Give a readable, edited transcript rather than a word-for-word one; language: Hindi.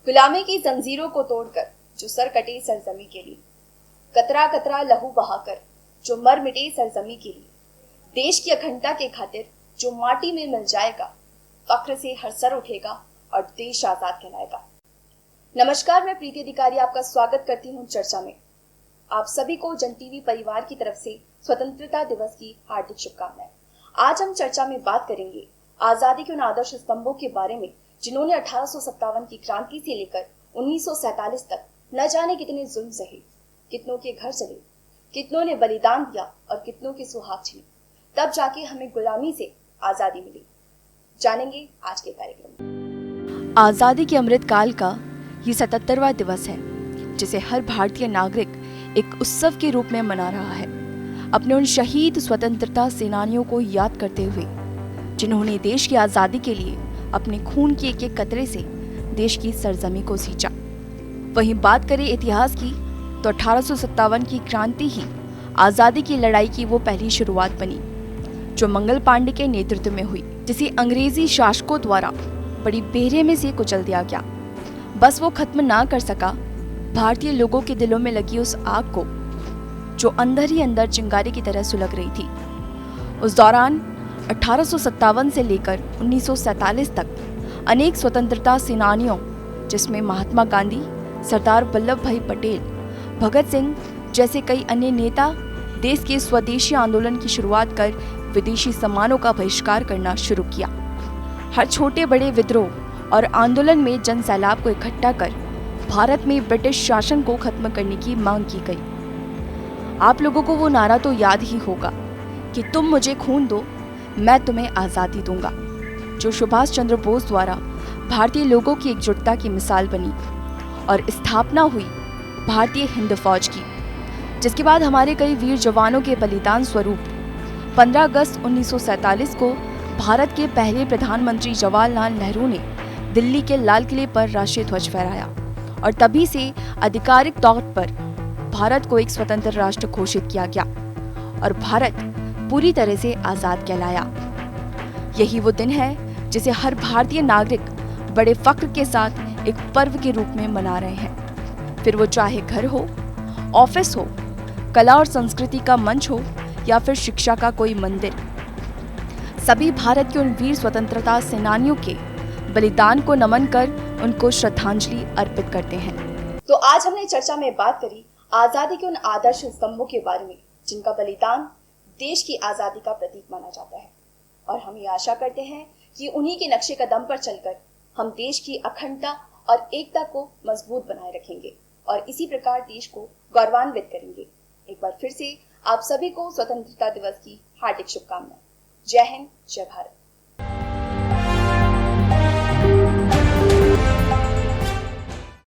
गुलामी की जंजीरों को तोड़कर जो सर कटे सरजमी के लिए, कतरा कतरा लहू बहाकर जो मर मिटे सरजमी के लिए, देश की अखंडता के खातिर जो माटी में मिल जाएगा, फख्र से हर सर उठेगा और देश आजाद कहलाएगा। नमस्कार, मैं प्रीति अधिकारी आपका स्वागत करती हूँ चर्चा में। आप सभी को जन टीवी परिवार की तरफ से स्वतंत्रता दिवस की हार्दिक शुभकामनाएं। आज हम चर्चा में बात करेंगे आजादी के उन आदर्श स्तंभों के बारे में जिन्होंने 1857 की क्रांति से लेकर 1947 तक न जाने कितने जुल्म सहे, कितनों के घर चले, कितनों ने बलिदान दिया और कितनों के सुहाग छिने, तब जाके हमें गुलामी से आजादी मिली। जानेंगे आज के कार्यक्रम में। आजादी के अमृत काल का ये 77वां दिवस है, जिसे हर भारतीय नागरिक एक उत्सव के रूप में मना रहा है, अपने उन शहीद स्वतंत्रता सेनानियों को याद करते हुए जिन्होंने देश की आजादी के लिए अपने खून के एक एक कतरे से देश की सरजमी को सींचा। वहीं बात करें इतिहास की तो 1857 की क्रांति ही आजादी की लड़ाई की वो पहली शुरुआत बनी, जो मंगल पांडे के नेतृत्व में हुई, जिसे अंग्रेजी शासकों द्वारा बड़ी बेरहमी से कुचल दिया गया। बस वो खत्म ना कर सका भारतीय लोगों के दिलों में लगी उस आग को जो अंदर ही अंदर चिंगारी की तरह सुलग रही थी। उस दौरान 1857 से लेकर 1947 तक अनेक स्वतंत्रता सेनानियों, जिसमें महात्मा गांधी, सरदार वल्लभ भाई पटेल, भगत सिंह जैसे कई अन्य नेता देश के स्वदेशी आंदोलन की शुरुआत कर विदेशी सामानों का बहिष्कार करना शुरू किया। हर छोटे बड़े विद्रोह और आंदोलन में जन सैलाब को इकट्ठा कर भारत में ब्रिटिश शासन को खत्म करने की मांग की गई। आप लोगों को वो नारा तो याद ही होगा कि तुम मुझे खून दो, मैं तुम्हें आज़ादी दूंगा, जो सुभाष चंद्र बोस द्वारा भारतीय लोगों की एकजुटता की मिसाल बनी और स्थापना हुई भारतीय हिंद फौज की, जिसके बाद हमारे कई वीर जवानों के बलिदान स्वरूप 15 अगस्त 1947 को भारत के पहले प्रधानमंत्री जवाहरलाल नेहरू ने दिल्ली के लाल किले पर राष्ट्रीय ध्वज फहराया और तभी से आधिकारिक तौर पर भारत को एक स्वतंत्र राष्ट्र घोषित किया गया और भारत पूरी तरह से आजाद कहलाया। यही वो दिन है जिसे हर भारतीय नागरिक बड़े फख्र के साथ एक पर्व के रूप में मना रहे हैं। फिर वो चाहे घर हो, ऑफिस हो, कला और संस्कृति का मंच हो या फिर शिक्षा का कोई मंदिर, सभी भारत के उन वीर स्वतंत्रता सेनानियों के बलिदान को नमन कर उनको श्रद्धांजलि अर्पित करते हैं। तो आज हमने चर्चा में बात करी आजादी के उन आदर्श स्तंभों के बारे में जिनका बलिदान देश की आजादी का प्रतीक माना जाता है, और हम ये आशा करते हैं कि उन्हीं के नक्शे कदम पर चलकर हम देश की अखंडता और एकता को मजबूत बनाए रखेंगे और इसी प्रकार देश को गौरवान्वित करेंगे। एक बार फिर से आप सभी को स्वतंत्रता दिवस की हार्दिक शुभकामनाएं। जय हिंद, जय भारत।